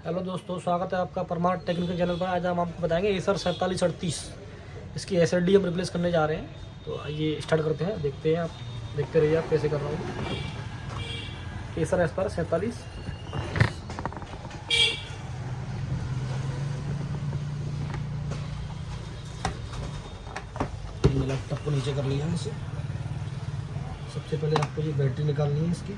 Hello दोस्तों, स्वागत है आपका परमार टेक्निकल चैनल पर। आज हम आपको बताएंगे एसर 4738 इसकी एसएलडी हम रिप्लेस करने जा रहे हैं। तो आइए स्टार्ट करते हैं, देखते हैं। आप देखते रहिए आप कैसे कर रहा हूँ। एसर एस्पर 47 लैपटॉप को नीचे कर लिया है इसे। सबसे पहले आपको ये बैटरी निकालनी है इसकी।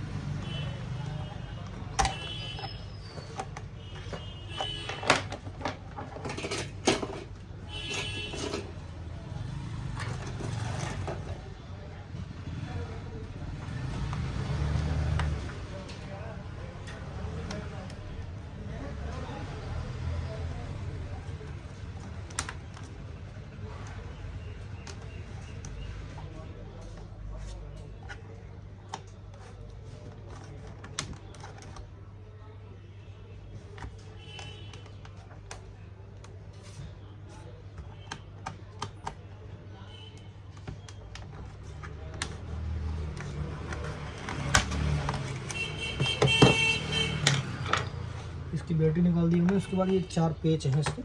इसकी बैटरी निकाल दी हमने। उसके बाद ये 4 पेच हैं इसके।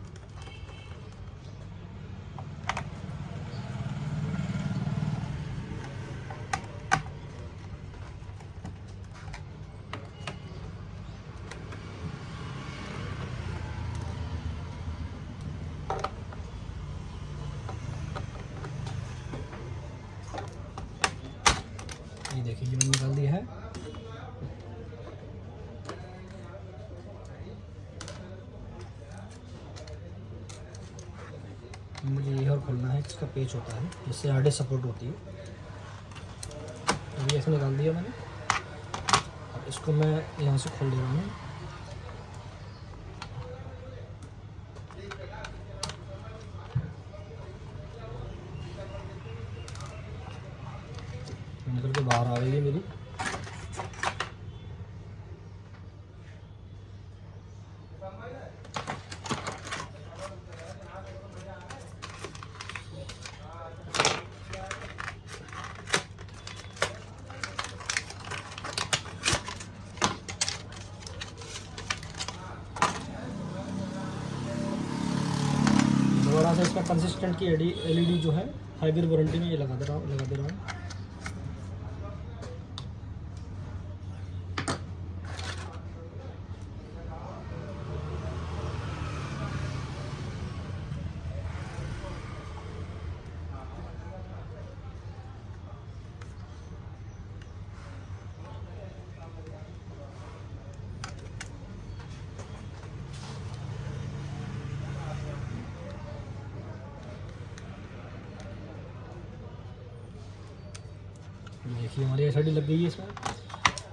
ये देखिए, ये मैंने निकाल दिया है। मुझे ये और खोलना है, इसका पेच होता है जिससे आड़े सपोर्ट होती है। ये ऐसे निकाल दिया मैंने। अब इसको मैं यहाँ से खोल दे रहा हूँ। निकल के बाहर आ रही है मेरी। दोबारा से इसका कंसिस्टेंट की एलईडी जो है हाइब्रिड वारंटी में ये लगा दे रहा हूँ। देखिए, हमारी एसएलडी लग गई है इसमें।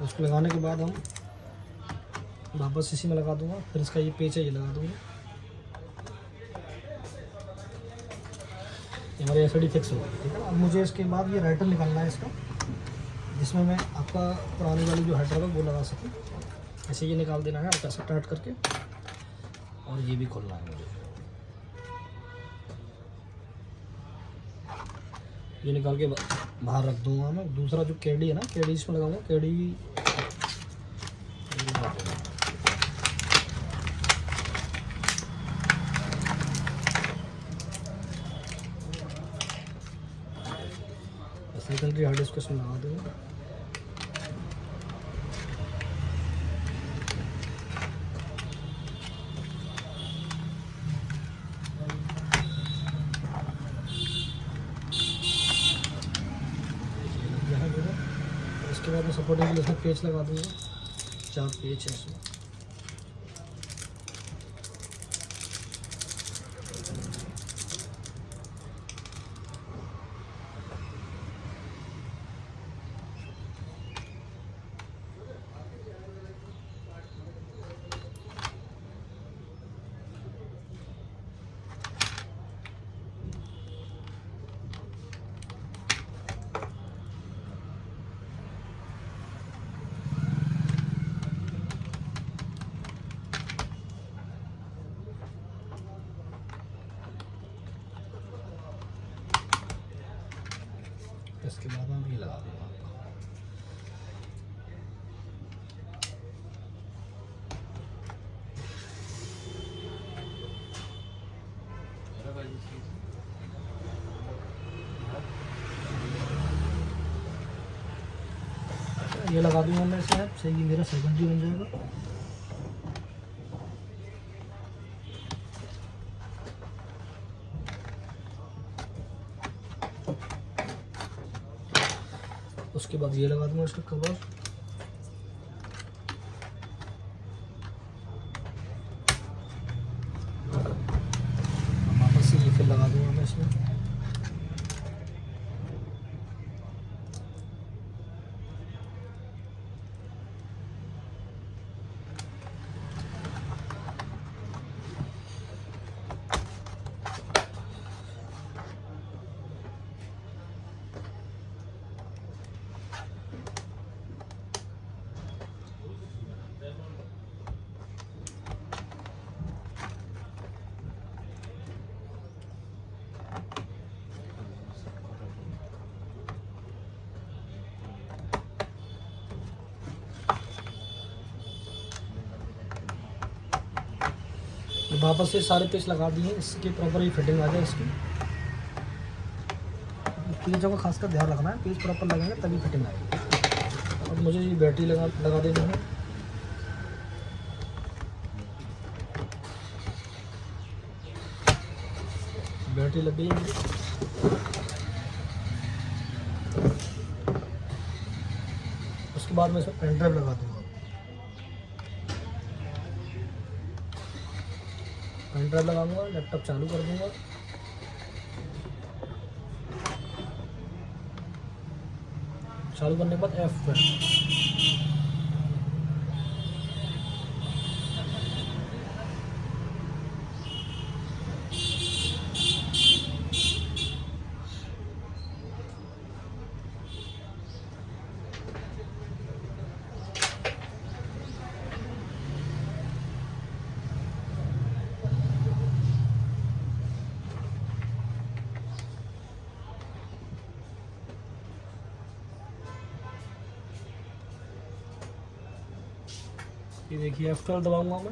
उसको लगाने के बाद हम वापस इसी में लगा दूंगा। फिर इसका ये पेच है, ये लगा दूंगा। ये हमारी एसएलडी फिक्स हो गई, ठीक है। अब मुझे इसके बाद ये राइटर निकालना है इसका, जिसमें मैं आपका पुरानी वाली जो हेडर है वो लगा सकूँ। ऐसे ये निकाल देना है आपका स्टार्ट करके, और ये भी खोलना है मुझे। ये निकाल के बाहर रख दूंगा मैं। दूसरा जो केडी है ना, केडी इसमें लगाऊंगा। केडी सेकेंडरी हार्ड डिस्क इसमें लगा दूंगा। इसके बाद मैं सपोर्टिंग के लिए इसमें पेच लगा दूंगा। 4 पेच है इसमें। इसके बाद मैं ये लगा दूंगा आपका। ये लगा दूंगा मैं इसे, सही मेरा सेकंड बन जाएगा। उसके बाद ये लगा दूंगा इसका कवर। वापस से ये फिर लगा दूंगा मैं इसमें। वापस से सारे पेच लगा दिए, इसकी प्रॉपर ही फिटिंग आ जाए। इसकी पेचों का खासकर ध्यान रखना है, पेच प्रॉपर लगाएंगे तभी फिटिंग आएगी। और मुझे ये बैटरी लगा देनी है। बैटरी लग गई है। उसके बाद मैं इसमें पेन ड्राइव लगा दूंगा। पेन ड्राइव लगाऊंगा, लैपटॉप चालू कर दूंगा। चालू करने के बाद F12। ये देखिए F12 दबाऊंगा मैं।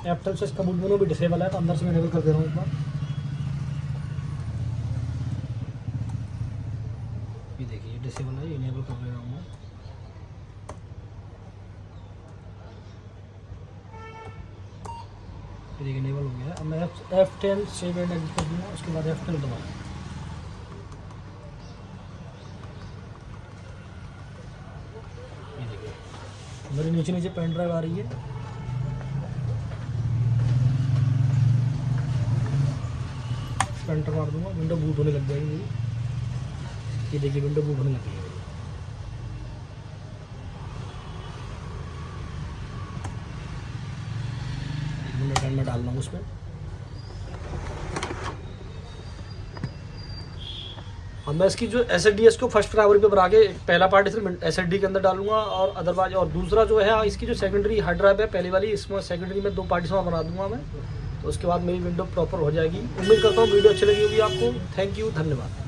F12 से इसका बूट मोनो भी डिसेबल है, तो अंदर से मैं इनेबल कर दे रहा हूँ एक बार। ये देखिए डिसेबल है, इनेबल कर दे रहा हूँ मैं। ये देखिए इनेबल हो गया है। अब मैं F10 सेव एंड एग्जिट कर दूँगा, उसके बाद F12 दबाऊँगा। ये देखिए मेरी नीचे नीचे पेन ड्राइव आ रही है। एंटर मार दूंगा, विंडो बूट होने लग जाएगी मेरी। ये देखिए विंडो बूट होने लगी है। मैं डाल रहा हूँ उसमें। अब मैं इसकी जो SSD को फर्स्ट प्रायोरिटी पे बना के पहला पार्ट SSD के अंदर डालूंगा, और अदरवाइज और दूसरा जो है इसकी जो सेकेंडरी हार्ड ड्राइव है पहली वाली, इसमें सेकेंडरी में 2 पार्टीशन बना दूंगा मैं। तो उसके बाद मेरी विंडो प्रॉपर हो जाएगी। उम्मीद करता हूँ वीडियो अच्छी लगी होगी आपको। थैंक यू, धन्यवाद।